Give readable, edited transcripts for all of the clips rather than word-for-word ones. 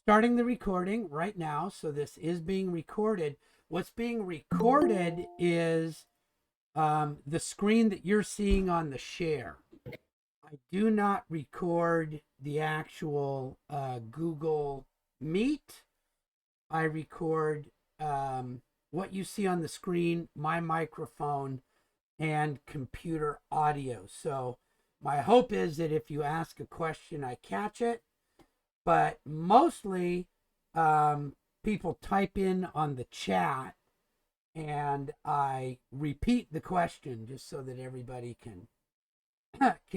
starting the recording right now. So this is being recorded. What's being recorded is the screen that you're seeing on the share. I do not record the actual Google Meet. I record what you see on the screen, my microphone, and computer audio. So my hope is that if you ask a question, I catch it. But mostly people type in on the chat and I repeat the question just so that everybody can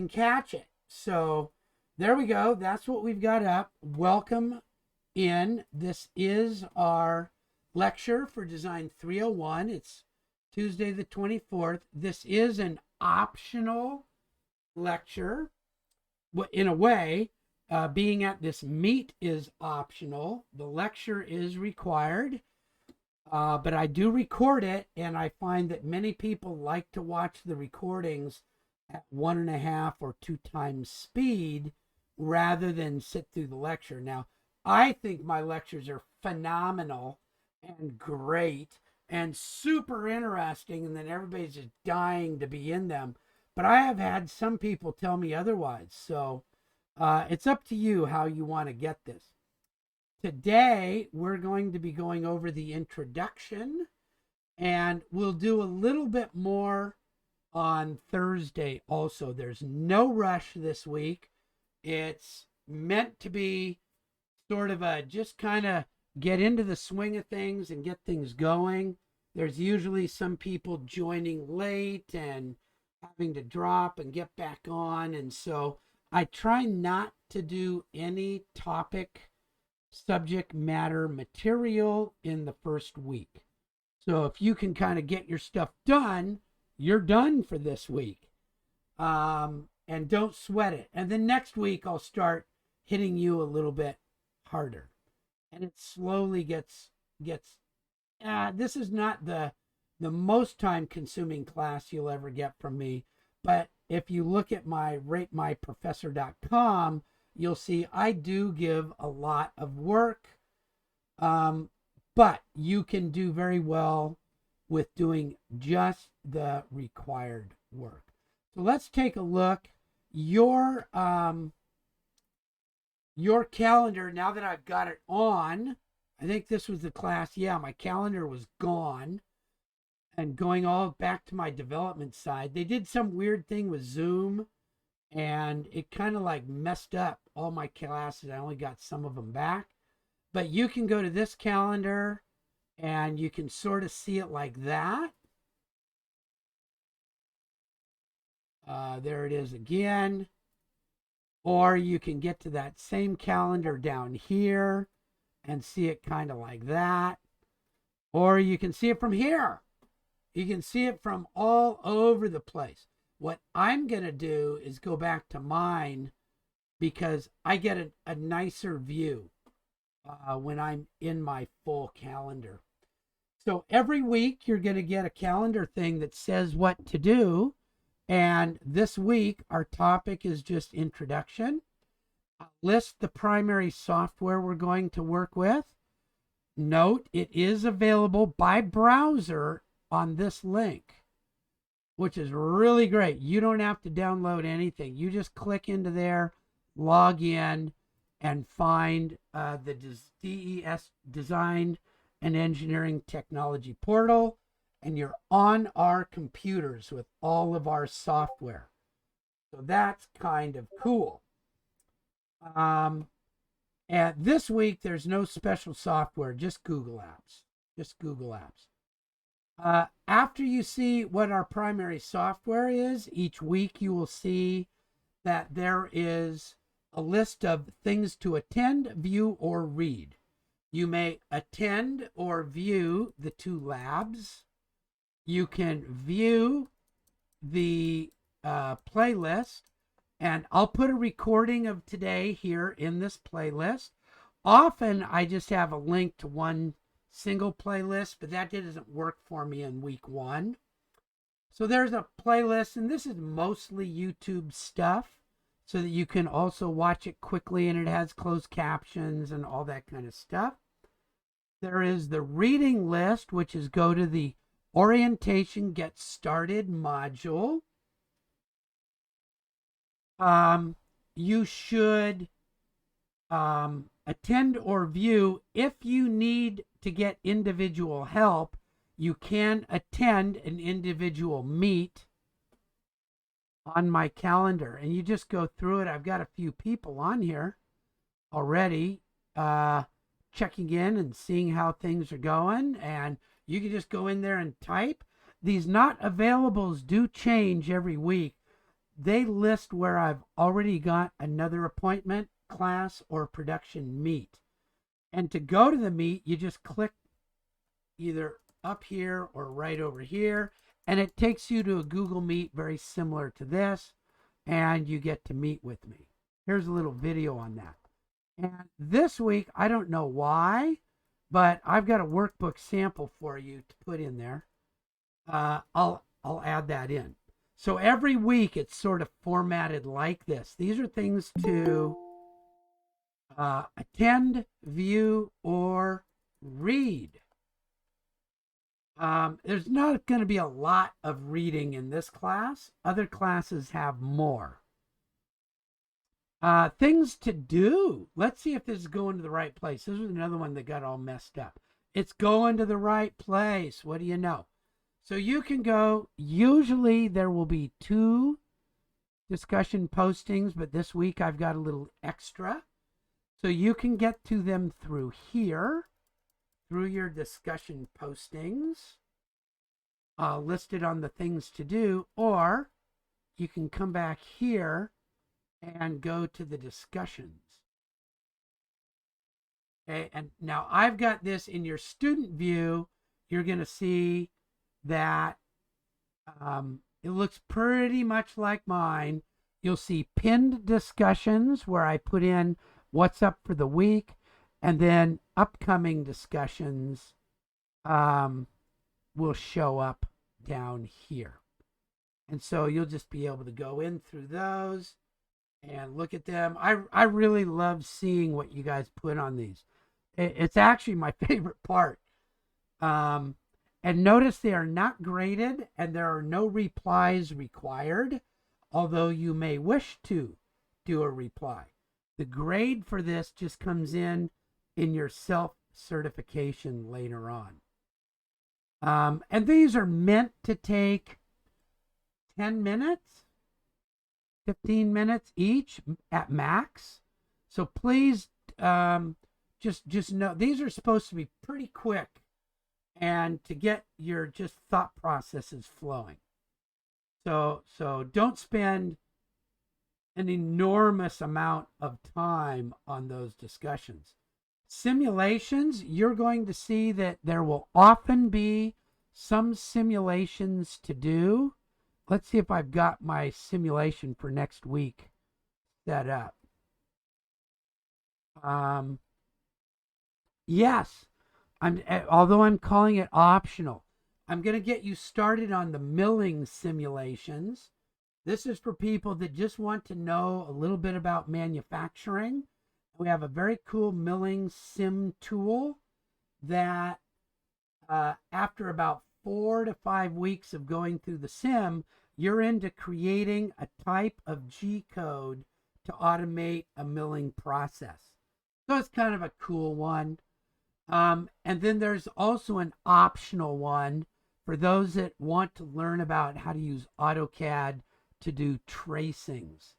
catch it. So there we go. That's what we've got up. Welcome in. This is our lecture for Design 301. It's Tuesday the 24th. This is an optional lecture. In a way, being at this meet is optional. The lecture is required. But I do record it, and I find that many people like to watch the recordings at 1.5 or 2 times speed rather than sit through the lecture. Now, I think my lectures are phenomenal and great and super interesting, and then everybody's just dying to be in them. But I have had some people tell me otherwise. So it's up to you how you want to get this. Today, we're going to be going over the introduction, and we'll do a little bit more on Thursday also. There's no rush this week. It's meant to be sort of a just kind of get into the swing of things and get things going. There's usually some people joining late and having to drop and get back on. And so I try not to do any topic subject matter material in the first week. So if you can kind of get your stuff done, you're done for this week. And don't sweat it. And then next week I'll start hitting you a little bit harder. And it slowly gets this is not the most time consuming class you'll ever get from me, but if you look at my ratemyprofessor.com, you'll see I do give a lot of work, but you can do very well with doing just the required work. So let's take a look. Your calendar, now that I've got it on, I think this was the class. Yeah, my calendar was gone. And going all back to my development side, they did some weird thing with Zoom, and it kind of like messed up all my classes. I only got some of them back. But you can go to this calendar, and you can sort of see it like that. There it is again. Or you can get to that same calendar down here and see it kind of like that. Or you can see it from here. You can see it from all over the place. What I'm going to do is go back to mine because I get a nicer view when I'm in my full calendar. So every week you're going to get a calendar thing that says what to do. And this week our topic is just introduction. I'll list the primary software we're going to work with. Note, it is available by browser on this link, which is really great. You don't have to download anything. You just click into there, log in, and find the DES Design and Engineering Technology portal, and you're on our computers with all of our software. So that's kind of cool. And this week, there's no special software, just Google Apps. Just Google Apps. After you see what our primary software is, each week you will see that there is a list of things to attend, view, or read. You may attend or view the 2 labs. You can view the playlist, and I'll put a recording of today here in this playlist. Often I just have a link to one single playlist, but that doesn't work for me in week 1. So there's a playlist, and this is mostly YouTube stuff. so that you can also watch it quickly, and it has closed captions and all that kind of stuff. There is the reading list, which is go to the orientation get started module. You should attend or view. If you need to get individual help, you can attend an individual meet on my calendar, and you just go through it. I've got a few people on here already checking in and seeing how things are going, and you can just go in there and type. These not availables do change every week. They list where I've already got another appointment, class, or production meet. And to go to the meet, you just click either up here or right over here, and it takes you to a Google Meet very similar to this, and you get to meet with me. Here's a little video on that. And this week, I don't know why, but I've got a workbook sample for you to put in there. I'll add that in. So every week it's sort of formatted like this. These are things to attend, view, or read. There's not going to be a lot of reading in this class. Other classes have more. Things to do. Let's see if this is going to the right place. This was another one that got all messed up. It's going to the right place. What do you know? So you can go, usually there will be 2 discussion postings, but this week I've got a little extra. So you can get to them through here, through your discussion postings, listed on the things to do, or you can come back here and go to the discussions. Okay, and now I've got this in your student view. You're going to see that it looks pretty much like mine. You'll see pinned discussions where I put in what's up for the week, and then upcoming discussions will show up down here. And so you'll just be able to go in through those and look at them. I really love seeing what you guys put on these. It's actually my favorite part. And notice they are not graded, and there are no replies required, although you may wish to do a reply. The grade for this just comes in your self-certification later on. And these are meant to take 10 minutes, 15 minutes each at max. So please just know these are supposed to be pretty quick and to get your just thought processes flowing. So don't spend an enormous amount of time on those discussions. Simulations, you're going to see that there will often be some simulations to do. Let's see if I've got my simulation for next week set up. Yes, although I'm calling it optional, I'm going to get you started on the milling simulations. This is for people that just want to know a little bit about manufacturing. We have a very cool milling sim tool that after about 4 to 5 weeks of going through the sim, you're into creating a type of G code to automate a milling process. So it's kind of a cool one. And then there's also an optional one for those that want to learn about how to use AutoCAD to do tracings.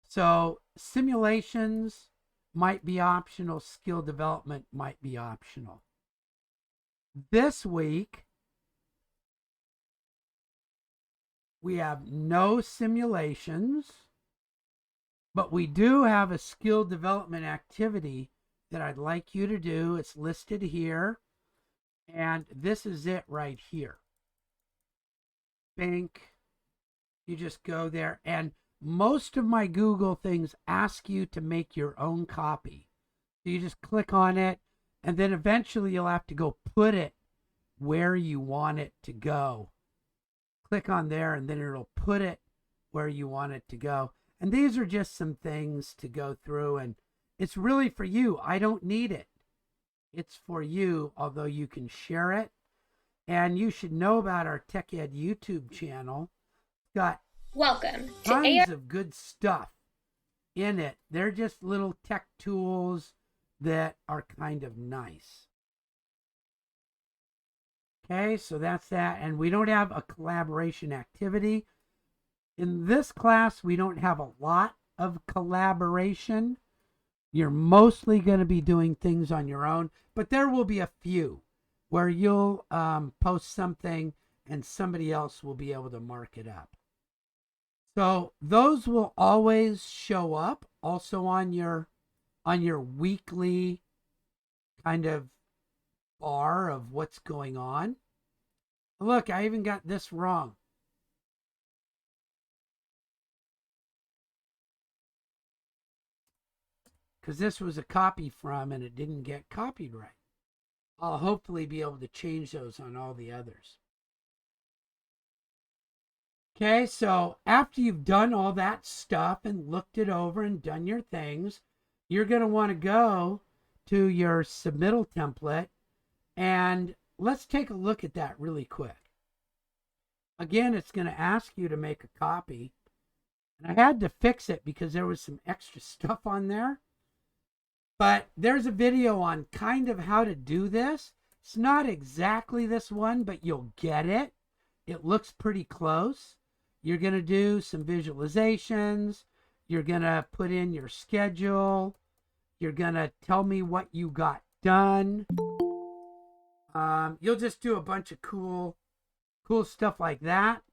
So simulations might be optional, skill development might be optional. This week, we have no simulations, but we do have a skill development activity that I'd like you to do. It's listed here, and this is it right here. Bank. You just go there, and most of my Google things ask you to make your own copy. So you just click on it, and then eventually you'll have to go put it where you want it to go. Click on there, and then it'll put it where you want it to go. And these are just some things to go through, and it's really for you. I don't need it. It's for you, although you can share it. And you should know about our Tech Ed YouTube channel. It's got tons of good stuff in it. They're just little tech tools that are kind of nice. Okay, so that's that. And we don't have a collaboration activity. In this class, we don't have a lot of collaboration. You're mostly going to be doing things on your own, but there will be a few where you'll post something and somebody else will be able to mark it up. So those will always show up also on your weekly kind of bar of what's going on. Look, I even got this wrong. Because this was a copy from and it didn't get copied right. I'll hopefully be able to change those on all the others. Okay, so after you've done all that stuff and looked it over and done your things, you're going to want to go to your submittal template, and let's take a look at that really quick. Again, it's going to ask you to make a copy, and I had to fix it because there was some extra stuff on there. But there's a video on kind of how to do this. It's not exactly this one, but you'll get it. It looks pretty close. You're going to do some visualizations. You're going to put in your schedule. You're going to tell me what you got done. You'll just do a bunch of cool stuff like that.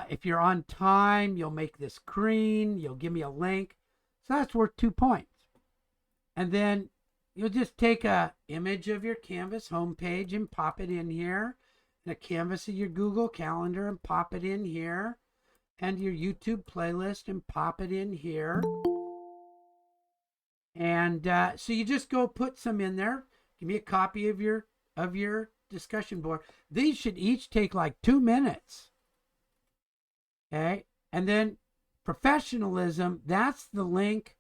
If you're on time, you'll make this green. You'll give me a link. So that's worth 2 points. And then you'll just take a image of your Canvas homepage and pop it in here. And a canvas of your Google Calendar and pop it in here. And your YouTube playlist and pop it in here. And so you just go put some in there. Give me a copy of your discussion board. These should each take like 2 minutes. Okay. And then professionalism, that's the link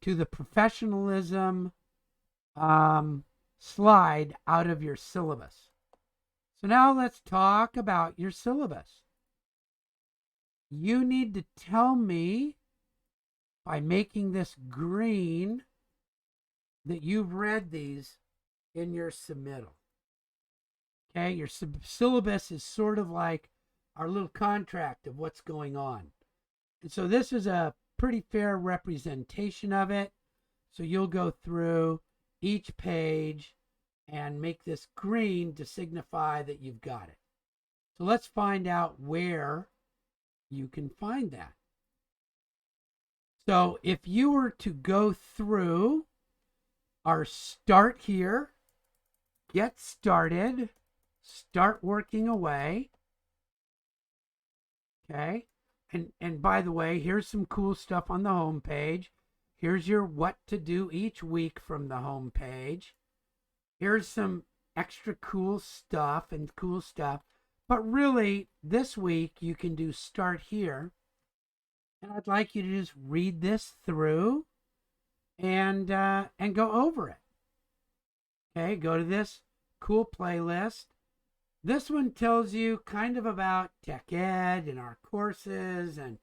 to the professionalism slide out of your syllabus. So now let's talk about your syllabus. You need to tell me by making this green that you've read these in your submittal. Okay, your syllabus is sort of like our little contract of what's going on. And so this is a pretty fair representation of it. So you'll go through each page and make this green to signify that you've got it. So let's find out where you can find that. So if you were to go through our start here, get started, start working away. Okay. And by the way, here's some cool stuff on the home page. Here's your what to do each week from the home page. Here's some extra cool stuff. But really, this week you can do start here. And I'd like you to just read this through and go over it. Okay, go to this cool playlist. This one tells you kind of about Tech Ed and our courses and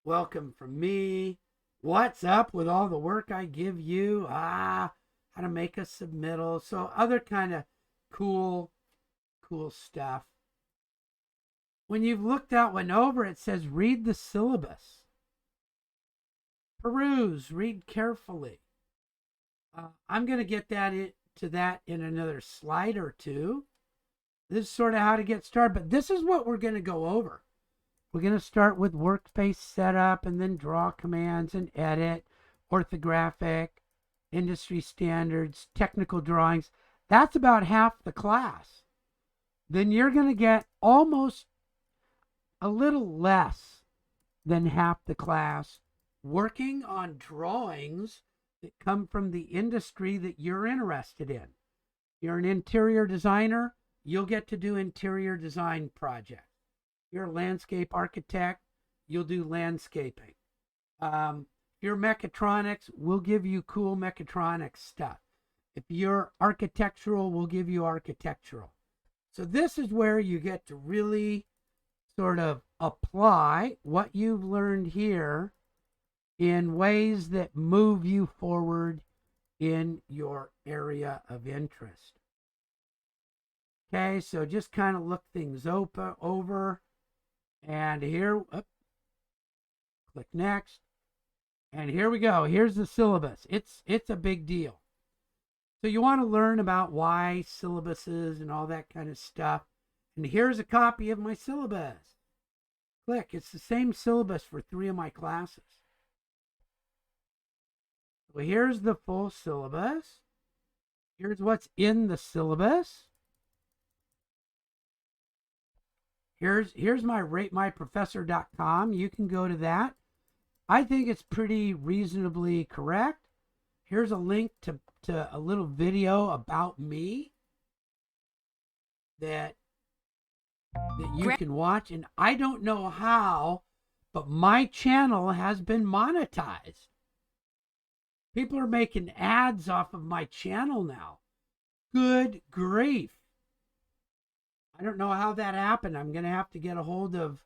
welcome from me. What's up with all the work I give you? How to make a submittal. So other kind of cool stuff. When you've looked that one over, it says read the syllabus. Peruse, read carefully. I'm going to get to that in another slide or two. This is sort of how to get started, but this is what we're going to go over. We're going to start with workspace setup and then draw commands and edit, orthographic, industry standards, technical drawings. That's about half the class. Then you're going to get almost a little less than half the class working on drawings that come from the industry that you're interested in. You're an interior designer, you'll get to do interior design projects. You're a landscape architect, you'll do landscaping. If you're mechatronics, we'll give you cool mechatronics stuff. If you're architectural, we'll give you architectural. So this is where you get to really sort of apply what you've learned here in ways that move you forward in your area of interest. Okay, so just kind of look things over. And here, click next. And here we go. Here's the syllabus. It's a big deal. So you want to learn about why syllabuses and all that kind of stuff. And here's a copy of my syllabus. Click. It's the same syllabus for 3 of my classes. So here's the full syllabus. Here's what's in the syllabus. Here's my ratemyprofessor.com. You can go to that. I think it's pretty reasonably correct. Here's a link to a little video about me that you can watch. And I don't know how, but my channel has been monetized. People are making ads off of my channel now. Good grief. I don't know how that happened. I'm going to have to get a hold of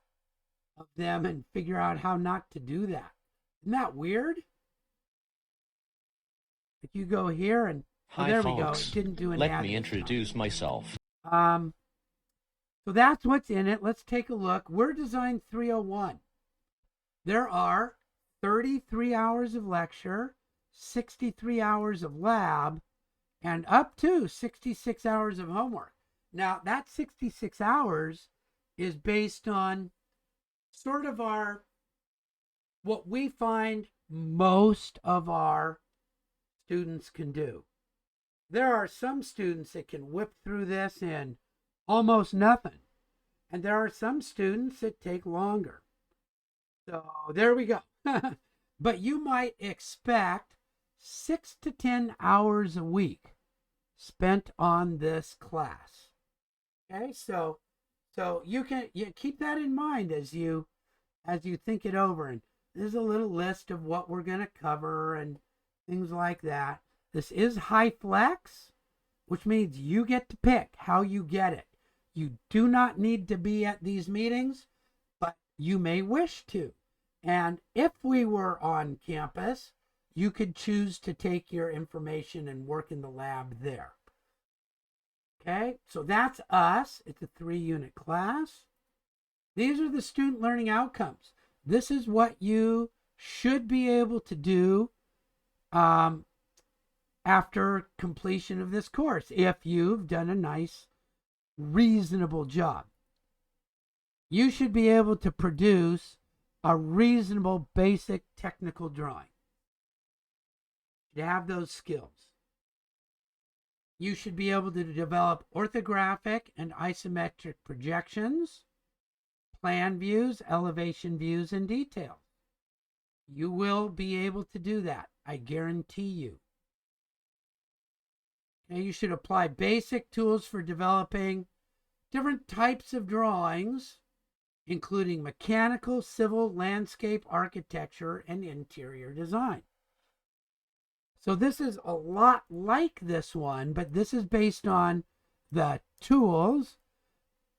them and figure out how not to do that. Isn't that weird? If you go here and Hi, there folks. we go. It didn't do an ad. Let me introduce myself. So that's what's in it. Let's take a look. We're Design 301. There are 33 hours of lecture, 63 hours of lab, and up to 66 hours of homework. Now, that 66 hours is based on sort of what we find most of our students can do. There are some students that can whip through this in almost nothing. And there are some students that take longer. So there we go. But you might expect 6 to 10 hours a week spent on this class. Okay, so you keep that in mind as you think it over. And there's a little list of what we're going to cover and things like that. This is high flex, which means you get to pick how you get it. You do not need to be at these meetings, but you may wish to. And if we were on campus, you could choose to take your information and work in the lab there. Okay, so that's us. It's a 3-unit class. These are the student learning outcomes. This is what you should be able to do after completion of this course, if you've done a nice, reasonable job. You should be able to produce a reasonable basic technical drawing. You have those skills. You should be able to develop orthographic and isometric projections, plan views, elevation views, and details. You will be able to do that, I guarantee you. And you should apply basic tools for developing different types of drawings, including mechanical, civil, landscape, architecture, and interior design. So this is a lot like this one, but this is based on the tools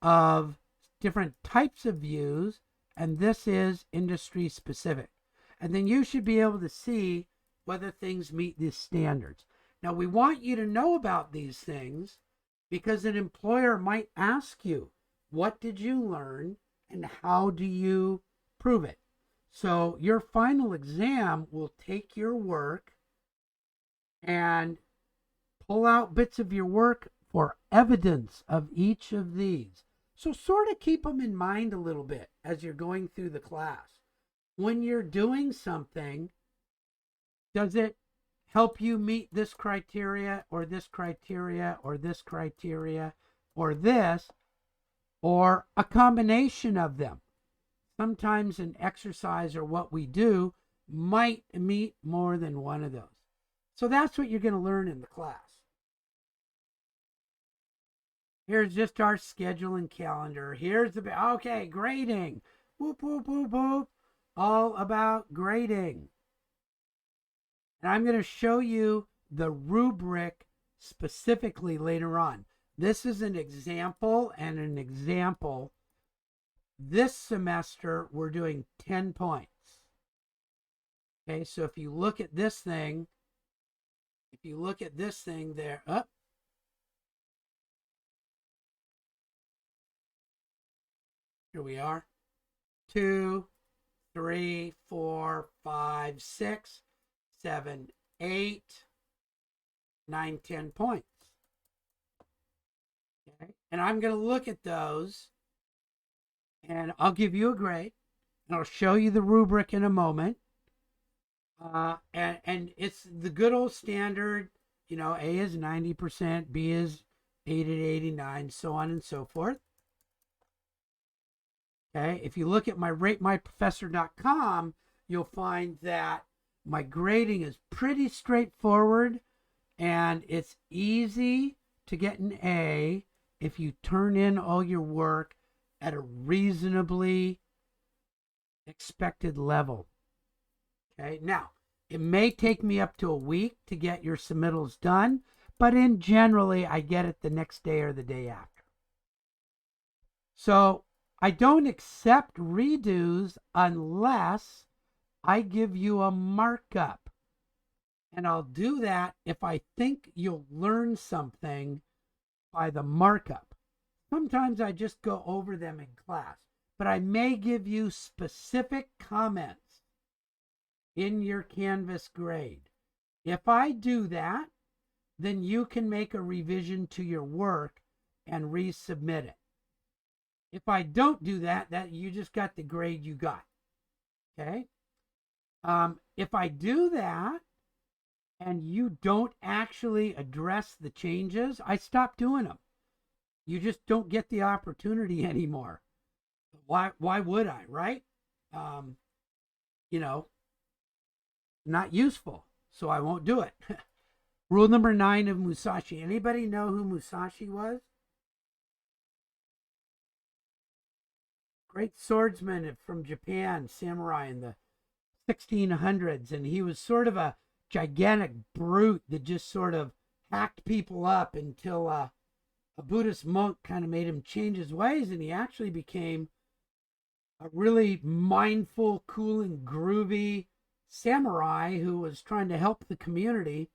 of different types of views, and this is industry specific. And then you should be able to see whether things meet these standards. Now, we want you to know about these things because an employer might ask you, what did you learn and how do you prove it? So your final exam will take your work and pull out bits of your work for evidence of each of these. So sort of keep them in mind a little bit as you're going through the class. When you're doing something, does it help you meet this criteria or this criteria or this criteria or this, or a combination of them? Sometimes an exercise or what we do might meet more than one of those. So that's what you're going to learn in the class. Here's just our schedule and calendar. Here's okay, grading. Whoop, whoop, whoop, whoop. all about grading. And I'm going to show you the rubric specifically later on. This is an example and an example. This semester, we're doing 10 points. Okay, so if you look at this thing, there, up. Here we are. 2, 3, 4, 5, 6, 7, 8, 9, 10 points. Okay, and I'm going to look at those and I'll give you a grade and I'll show you the rubric in a moment. And it's the good old standard, you know, A is 90%, B is 80 to 89, so on and so forth. Okay, if you look at my ratemyprofessor.com, you'll find that my grading is pretty straightforward and it's easy to get an A if you turn in all your work at a reasonably expected level. Okay, now it may take me up to a week to get your submittals done, but in generally I get it the next day or the day after. So I don't accept redos unless I give you a markup. And I'll do that if I think you'll learn something by the markup. Sometimes I just go over them in class, but I may give you specific comments in your Canvas grade. If I do that, then you can make a revision to your work and resubmit it. If I don't do that, you just got the grade you got. Okay? If I do that and you don't actually address the changes, I stop doing them. You just don't get the opportunity anymore. Why would I, right? You know, not useful, so I won't do it. Rule number 9 of Musashi. Anybody know who Musashi was? Great swordsman from Japan, samurai in the 1600s, and he was sort of a gigantic brute that just sort of hacked people up until a Buddhist monk kind of made him change his ways, and he actually became a really mindful, cool, and groovy samurai who was trying to help the community.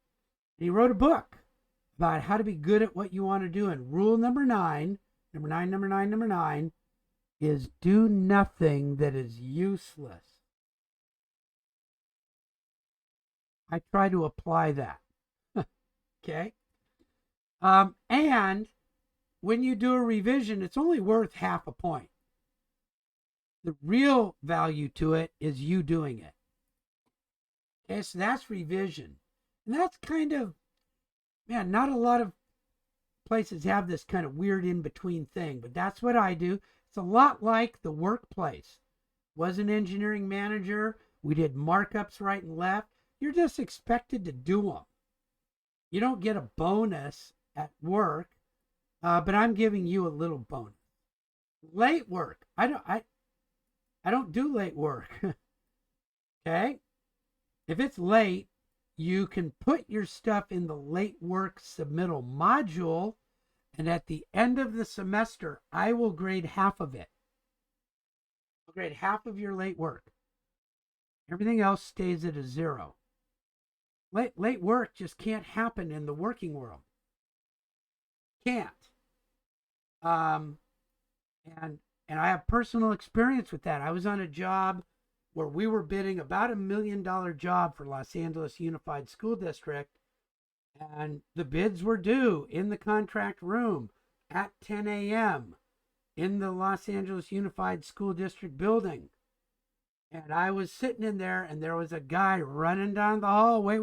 And he wrote a book about how to be good at what you want to do. And rule number 9 is do nothing that is useless. I try to apply that. Okay. And when you do a revision, it's only worth half a point. The real value to it is you doing it. Okay, so that's revision. And that's kind of, man, not a lot of places have this kind of weird in-between thing, but that's what I do. It's a lot like the workplace. Was an engineering manager. We did markups right and left. You're just expected to do them. You don't get a bonus at work, but I'm giving you a little bonus. Late work. I don't do late work. Okay? If it's late, you can put your stuff in the late work submittal module, and at the end of the semester, I will grade half of it. I'll grade half of your late work. Everything else stays at a 0. Late work just can't happen in the working world. Can't. And I have personal experience with that. I was on a job where we were bidding about $1 million job for Los Angeles Unified School District, and the bids were due in the contract room at 10 a.m. in the Los Angeles Unified School District building. And I was sitting in there, and there was a guy running down the hall. Wait.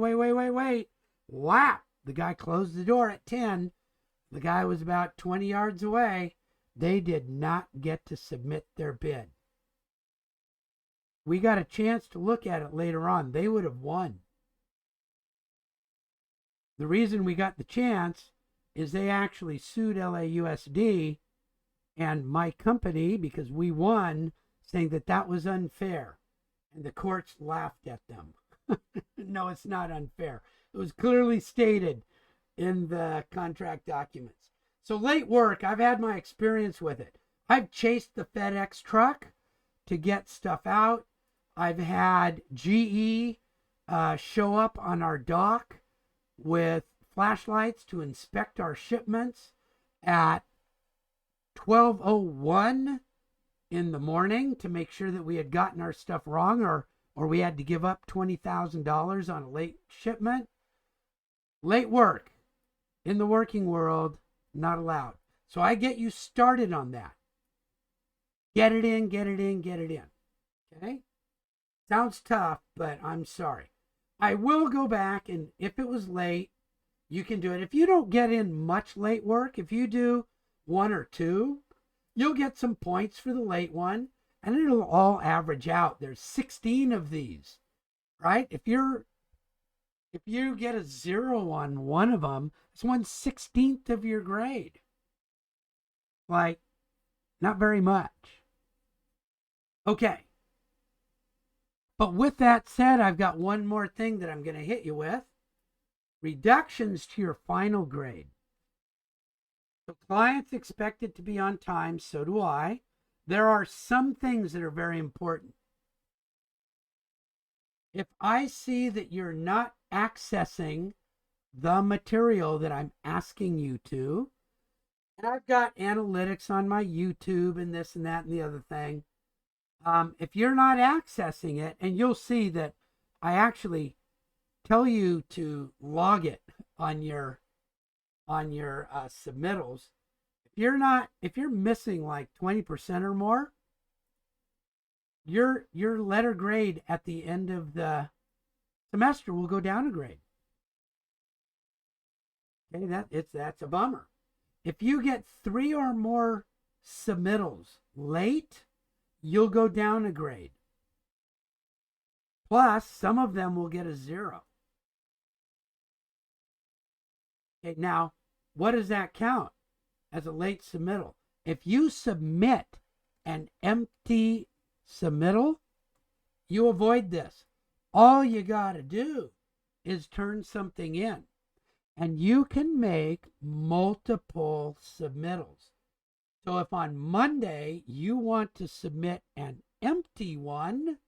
Whap! The guy closed the door at 10. The guy was about 20 yards away. They did not get to submit their bid. We got a chance to look at it later on. They would have won. The reason we got the chance is they actually sued LAUSD and my company, because we won, saying that that was unfair. And the courts laughed at them. No, it's not unfair. It was clearly stated in the contract documents. So late work, I've had my experience with it. I've chased the FedEx truck to get stuff out. I've had GE show up on our dock with flashlights to inspect our shipments at 12:01 in the morning to make sure that we had gotten our stuff wrong, or we had to give up $20,000 on a late shipment. Late work in the working world, not allowed. So I get you started on that. Get it in, get it in, get it in. Okay? Sounds tough, but I'm sorry. I will go back, and if it was late, you can do it. If you don't get in much late work, if you do one or two, you'll get some points for the late one, and it'll all average out. There's 16 of these, right? If you get a 0 on one of them, it's 1/16 of your grade. Like, not very much. Okay. But with that said, I've got one more thing that I'm going to hit you with. Reductions to your final grade. So clients expect it to be on time, so do I. There are some things that are very important. If I see that you're not accessing the material that I'm asking you to, and I've got analytics on my YouTube and this and that and the other thing, if you're not accessing it, and you'll see that I actually tell you to log it on your submittals. If you're missing like 20% or more, your letter grade at the end of the semester will go down a grade. Okay, that's a bummer. If you get 3 or more submittals late, you'll go down a grade. Plus, some of them will get a 0. Okay, now, what does that count as a late submittal? If you submit an empty submittal, you avoid this. All you got to do is turn something in, and you can make multiple submittals. So if on Monday you want to submit an empty one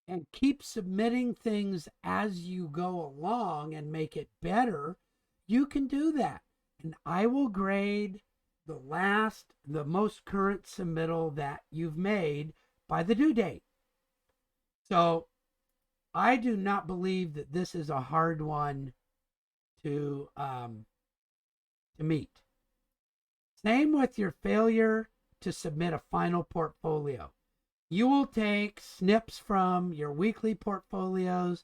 and keep submitting things as you go along and make it better, you can do that. And I will grade the most current submittal that you've made by the due date. So I do not believe that this is a hard one to meet. Same with your failure to submit a final portfolio. You will take snips from your weekly portfolios,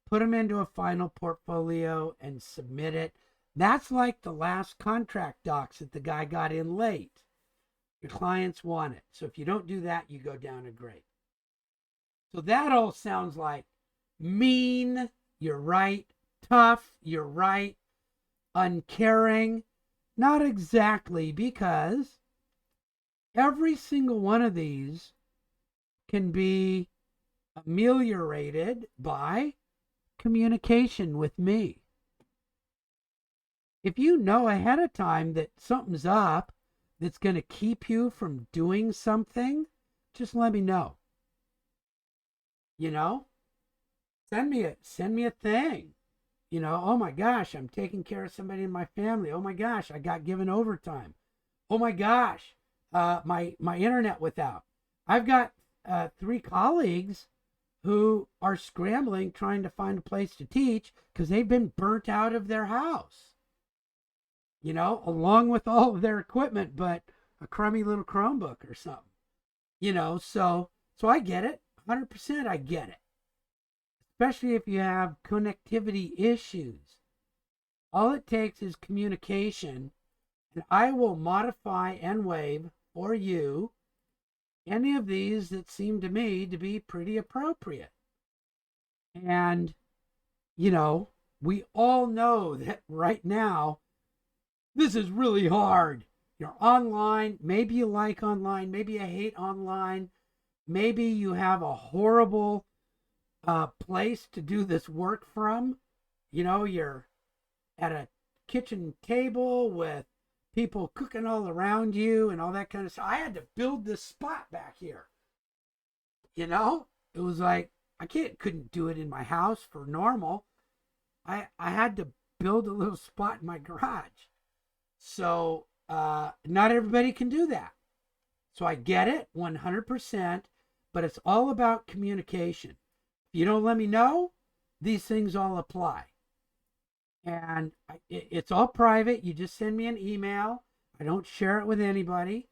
put them into a final portfolio, and submit it. That's like the last contract docs that the guy got in late. Your clients want it. So if you don't do that, you go down a grade. So that all sounds like mean, you're right, tough, you're right, uncaring. Not exactly, because every single one of these can be ameliorated by communication with me. If you know ahead of time that something's up that's going to keep you from doing something, just let me know. You know, send me a thing. You know, oh my gosh, I'm taking care of somebody in my family. Oh my gosh, I got given overtime. Oh my gosh, my internet went out. I've got 3 colleagues who are scrambling trying to find a place to teach because they've been burnt out of their house. You know, along with all of their equipment, but a crummy little Chromebook or something. You know, so I get it. 100% I get it. Especially if you have connectivity issues. All it takes is communication, and I will modify and waive for you any of these that seem to me to be pretty appropriate. And, you know, we all know that right now, this is really hard. You're online. Maybe you like online. Maybe you hate online. Maybe you have a horrible place to do this work from. You know, you're at a kitchen table with people cooking all around you and all that kind of stuff. I had to build this spot back here. You know, it was like I couldn't do it in my house for normal. I had to build a little spot in my garage. So not everybody can do that. So I get it 100%, but it's all about communication. If you don't let me know, these things all apply. And it's all private. You just send me an email. I don't share it with anybody.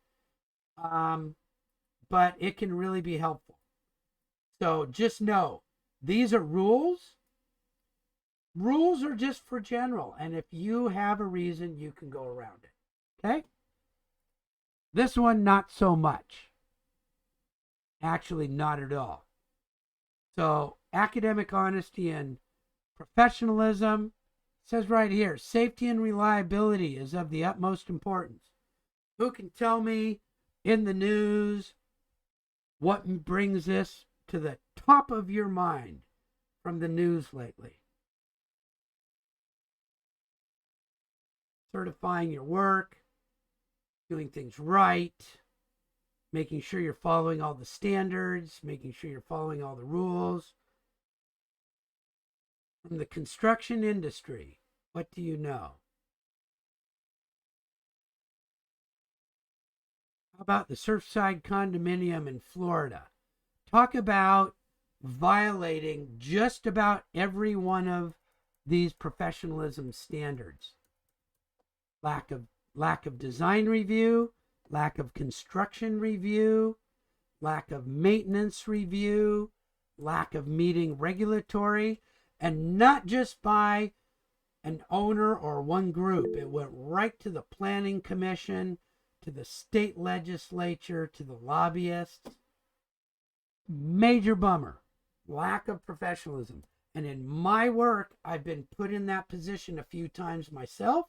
But it can really be helpful. So just know these are rules. Rules are just for general. And if you have a reason, you can go around it. Okay? This one, not so much. Actually, not at all. So, academic honesty and professionalism. It says right here, safety and reliability is of the utmost importance. Who can tell me in the news what brings this to the top of your mind from the news lately? Certifying your work, doing things right, making sure you're following all the standards, making sure you're following all the rules. From the construction industry, what do you know? How about the Surfside condominium in Florida? Talk about violating just about every one of these professionalism standards. Lack of design review, lack of construction review, lack of maintenance review, lack of meeting regulatory, and not just by an owner or one group. It went right to the planning commission, to the state legislature, to the lobbyists. Major bummer. Lack of professionalism. And in my work, I've been put in that position a few times myself.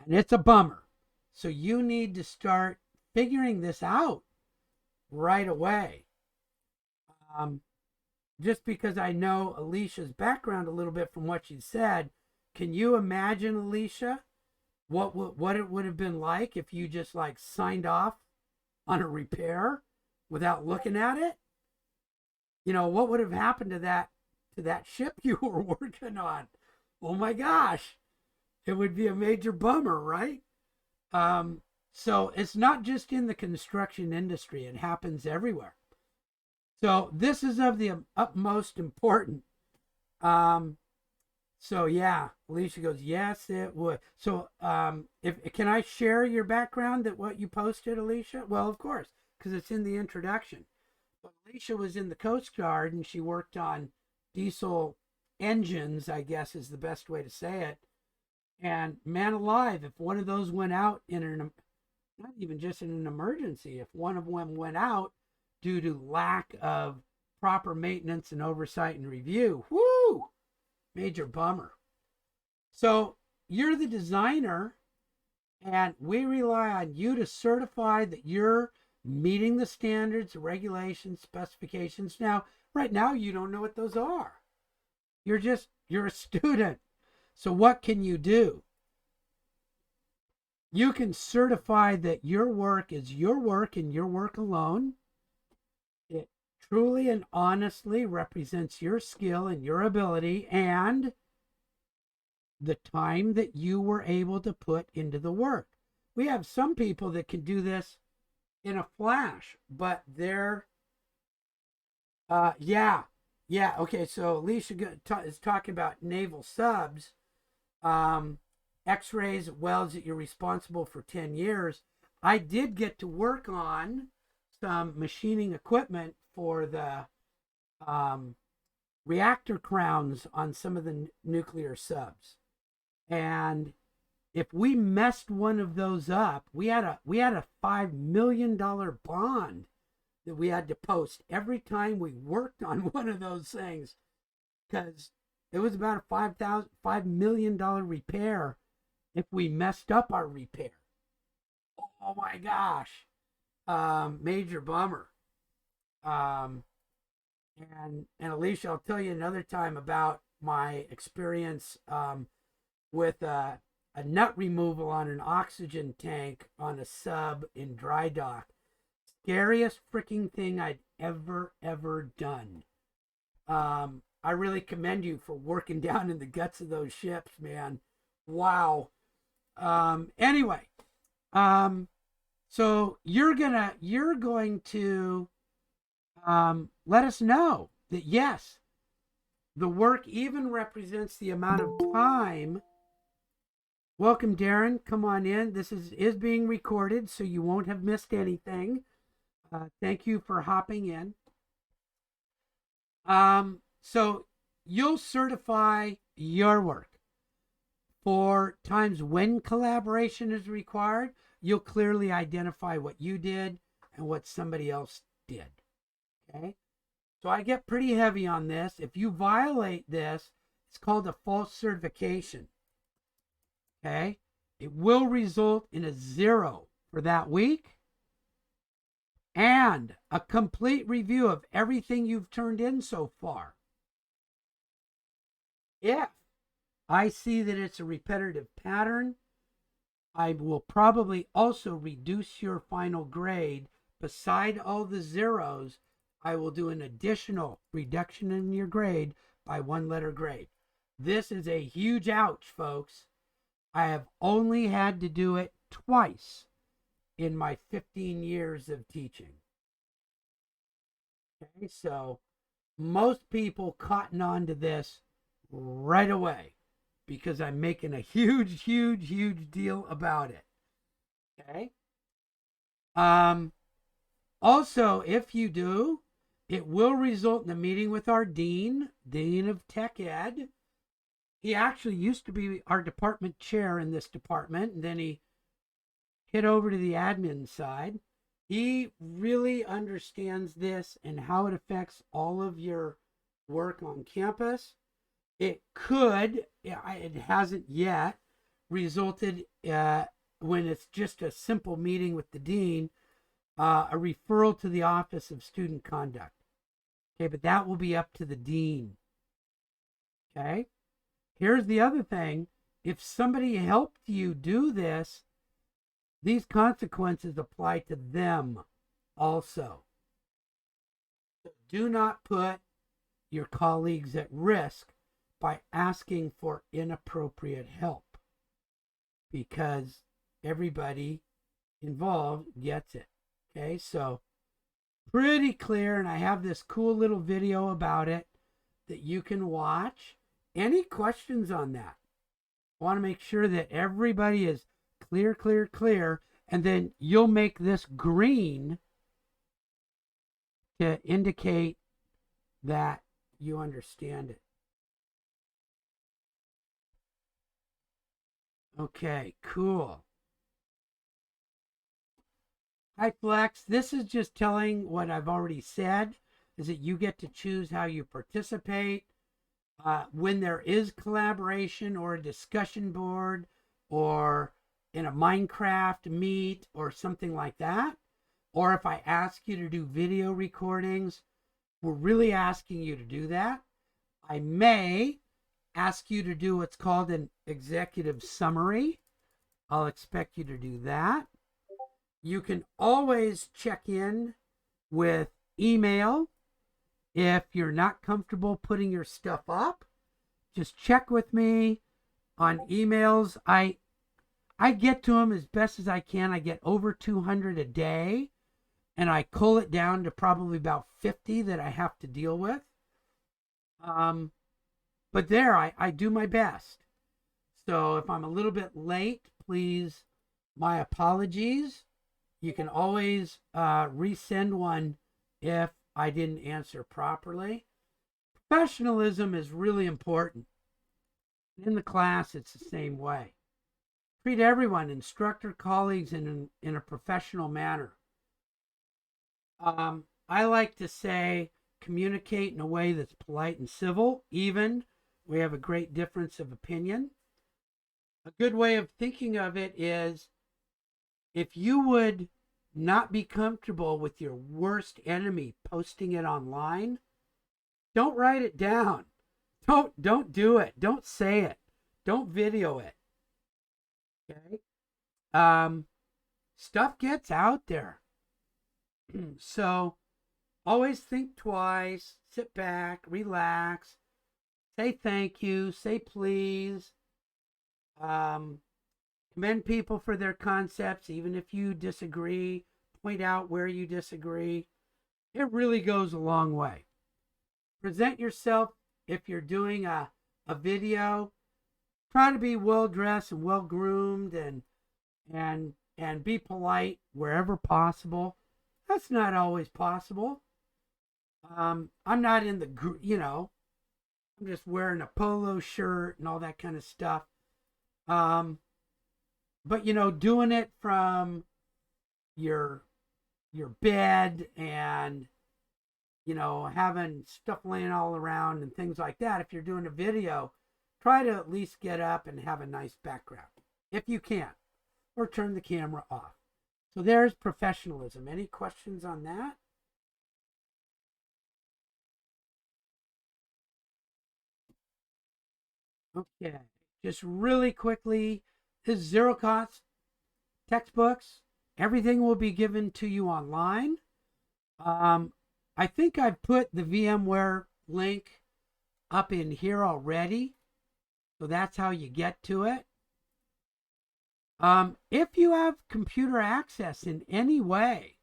And it's a bummer. So you need to start figuring this out right away. Just because I know Alicia's background a little bit from what she said, can you imagine, Alicia, what it would have been like if you just like signed off on a repair without looking at it? You know, what would have happened to that ship you were working on? Oh my gosh. It would be a major bummer, right? So it's not just in the construction industry, it happens everywhere. So this is of the utmost important. So yeah, Alicia goes, yes, it would. So if can I share your background, that what you posted, Alicia? Well, of course, because it's in the introduction. But Alicia was in the Coast Guard and she worked on diesel engines, I guess is the best way to say it. And man alive, if one of those went out not even just in an emergency, if one of them went out due to lack of proper maintenance and oversight and review, whoo, major bummer. So you're the designer and we rely on you to certify that you're meeting the standards, regulations, specifications. Now, right now, you don't know what those are. You're a student. So what can you do? You can certify that your work is your work and your work alone. It truly and honestly represents your skill and your ability and the time that you were able to put into the work. We have some people that can do this in a flash, but they're, okay, so Alicia is talking about naval subs. X-rays, wells that you're responsible for 10 years. I did get to work on some machining equipment for the reactor crowns on some of the nuclear subs. And if we messed one of those up, we had a $5 million bond that we had to post every time we worked on one of those things, because it was about a $5 million repair if we messed up our repair. Oh my gosh. Major bummer. Um, and Alicia, I'll tell you another time about my experience with a nut removal on an oxygen tank on a sub in dry dock. Scariest freaking thing I'd ever done. I really commend you for working down in the guts of those ships, man. Wow. Anyway, so you're going to let us know that yes, the work even represents the amount of time. Welcome, Darren. Come on in. This is being recorded, so you won't have missed anything. Thank you for hopping in. So you'll certify your work. For times when collaboration is required, you'll clearly identify what you did and what somebody else did. Okay? So I get pretty heavy on this. If you violate this, it's called a false certification. Okay? It will result in a 0 for that week and a complete review of everything you've turned in so far. If I see that it's a repetitive pattern, I will probably also reduce your final grade. Beside all the zeros, I will do an additional reduction in your grade by 1 letter grade. This is a huge ouch, folks. I have only had to do it twice in my 15 years of teaching. Okay, so most people cotton on to this right away because I'm making a huge deal about it. Okay. Also, if you do, it will result in a meeting with our dean of tech ed. He actually used to be our department chair in this department, and then he hit over to the admin side. He really understands this and how it affects all of your work on campus. It could, it hasn't yet, resulted when it's just a simple meeting with the dean, a referral to the Office of Student Conduct. Okay, but that will be up to the dean. Okay, here's the other thing. If somebody helped you do this, these consequences apply to them also. So do not put your colleagues at risk by asking for inappropriate help, because everybody involved gets it. Okay, so pretty clear, and I have this cool little video about it that you can watch. Any questions on that? I want to make sure that everybody is clear, and then you'll make this green to indicate that you understand it. Okay, cool. Hi, Flex. This is just telling what I've already said, is that you get to choose how you participate. When there is collaboration or a discussion board or in a Minecraft meet or something like that, or if I ask you to do video recordings, we're really asking you to do that. I may ask you to do what's called an executive summary. I'll expect you to do that. You can always check in with email. If you're not comfortable putting your stuff up, just check with me on emails. I get to them as best as I can. I get over 200 a day, and I cull it down to probably about 50 that I have to deal with. But there, I do my best. So if I'm a little bit late, please, my apologies. You can always resend one if I didn't answer properly. Professionalism is really important. In the class, it's the same way. Treat everyone, instructor, colleagues, in a professional manner. I like to say communicate in a way that's polite and civil, even we have a great difference of opinion. A good way of thinking of it is if you would not be comfortable with your worst enemy posting it online, don't write it down. Don't do it. Don't say it. Don't video it. Okay? Stuff gets out there. So always think twice, sit back, relax, say thank you, say please. Commend people for their concepts, even if you disagree, point out where you disagree. It really goes a long way. Present yourself if you're doing a video. Try to be well dressed and well groomed and be polite wherever possible. That's not always possible. I'm not in the, I'm just wearing a polo shirt and all that kind of stuff. But doing it from your bed and having stuff laying all around and things like that. If you're doing a video, try to at least get up and have a nice background if you can, or turn the camera off. So there's professionalism. Any questions on that? Okay, just really quickly, this is zero cost textbooks. Everything will be given to you online. I think I've put the VMware link up in here already. So that's how you get to it. If you have computer access in any way,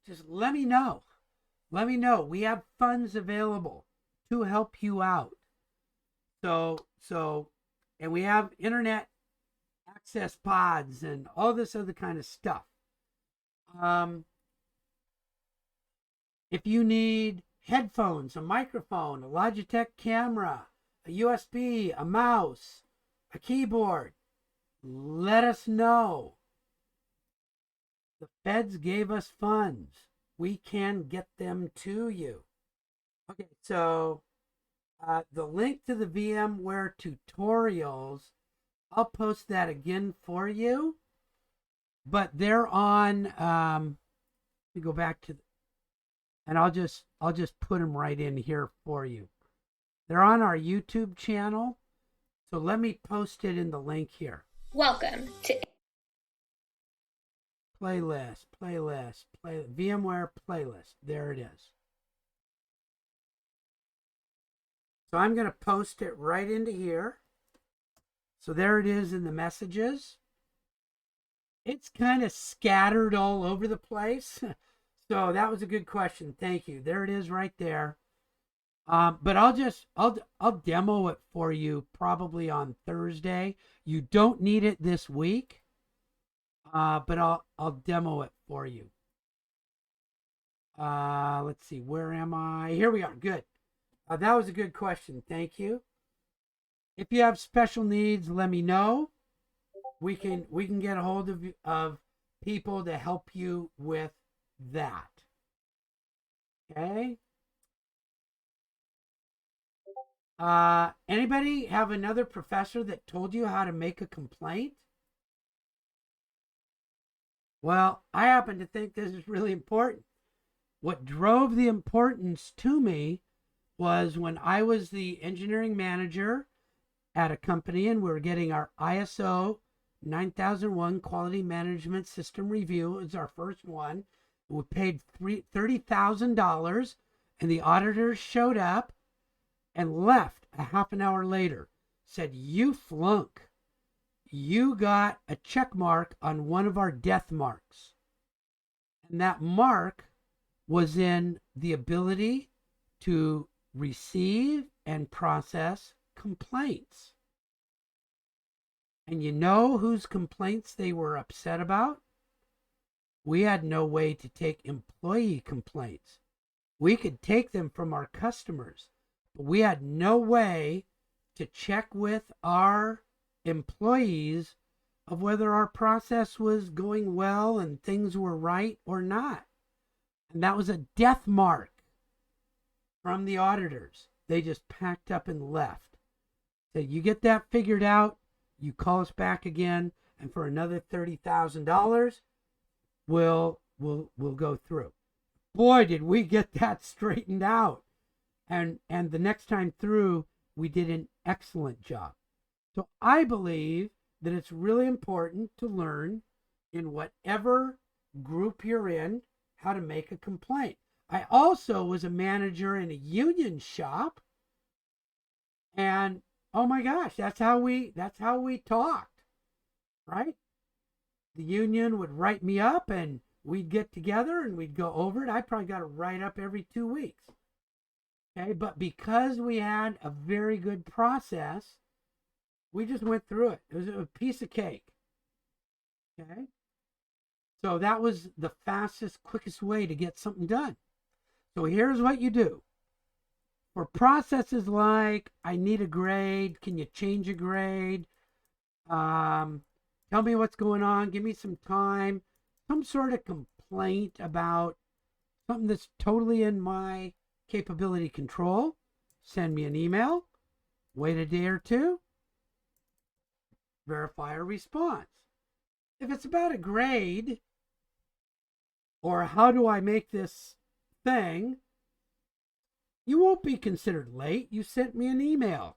just let me know. Let me know. We have funds available to help you out. And we have internet access pods and all this other kind of stuff. If you need headphones, a microphone, a Logitech camera, a USB, a mouse, a keyboard, let us know. The feds gave us funds. We can get them to you. Okay, so the link to the VMware tutorials, I'll post that again for you. But they're on, let me go back to, and I'll just put them right in here for you. They're on our YouTube channel. So let me post it in the link here. Welcome to playlist, VMware playlist. There it is. So I'm going to post it right into here. So there it is in the messages. It's kind of scattered all over the place. So that was a good question. Thank you. There it is right there. But I'll demo it for you probably on Thursday. You don't need it this week. But I'll demo it for you. Let's see, where am I? Here we are. Good. That was a good question. Thank you. If you have special needs, let me know. We can get a hold of people to help you with that. Okay. Anybody have another professor that told you how to make a complaint? Well, I happen to think this is really important. What drove the importance to me was when I was the engineering manager at a company and we were getting our ISO 9001 quality management system review. It was our first one. We paid $30,000 and the auditors showed up and left a half an hour later. Said, "You flunk. You got a check mark on one of our death marks." And that mark was in the ability to receive and process complaints. And you know whose complaints they were upset about? We had no way to take employee complaints. We could take them from our customers, but we had no way to check with our employees of whether our process was going well and things were right or not. And that was a death mark from the auditors. They just packed up and left. So you get that figured out, you call us back again, and for another $30,000, we'll we'll go through. Boy, did we get that straightened out. And the next time through, we did an excellent job. So I believe that it's really important to learn in whatever group you're in how to make a complaint. I also was a manager in a union shop, and oh my gosh, that's how we talked, right? The union would write me up and we'd get together and we'd go over it. I probably got a write up every 2 weeks. Okay, but because we had a very good process, we just went through it. It was a piece of cake. Okay, so that was the fastest, quickest way to get something done. So here's what you do. For processes like, I need a grade, can you change a grade? Tell me what's going on, give me some time, some sort of complaint about something that's totally in my capability control, send me an email, wait a day or two, verify a response. If it's about a grade, or how do I make this thing, you won't be considered late. You sent me an email.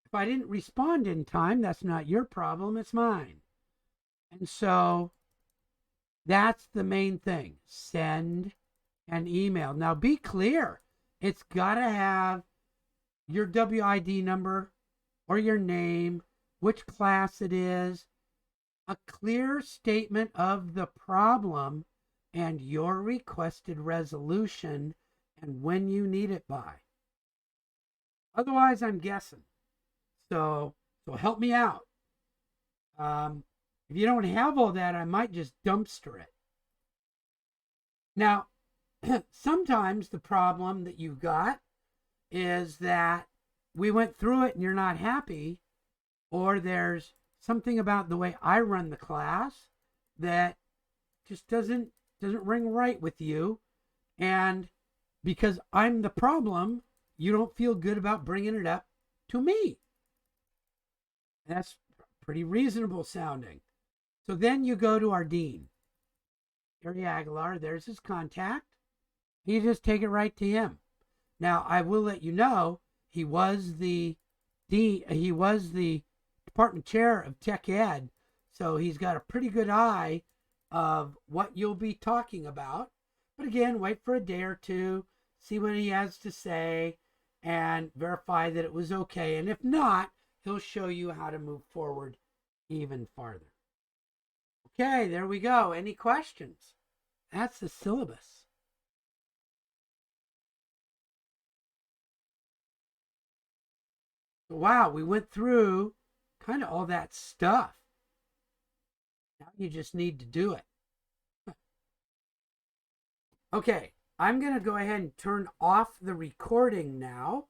If I didn't respond in time, that's not your problem, it's mine. And so that's the main thing. Send an email. Now be clear. It's got to have your WID number or your name, which class it is, a clear statement of the problem and your requested resolution and when you need it by. Otherwise, I'm guessing. So help me out. If you don't have all that, I might just dumpster it. Now, sometimes the problem that you've got is that we went through it and you're not happy, or there's something about the way I run the class that just doesn't ring right with you, and because I'm the problem, you don't feel good about bringing it up to me. That's pretty reasonable sounding. So then you go to our dean, Gary Aguilar. There's his contact. You just take it right to him. Now, I will let you know, he was the department chair of Tech Ed, so he's got a pretty good eye of what you'll be talking about. But again, wait for a day or two, see what he has to say, and verify that it was okay. And if not, he'll show you how to move forward even farther. Okay, there we go. Any questions? That's the syllabus. Wow, we went through kind of all that stuff. Now you just need to do it. Okay, I'm going to go ahead and turn off the recording now.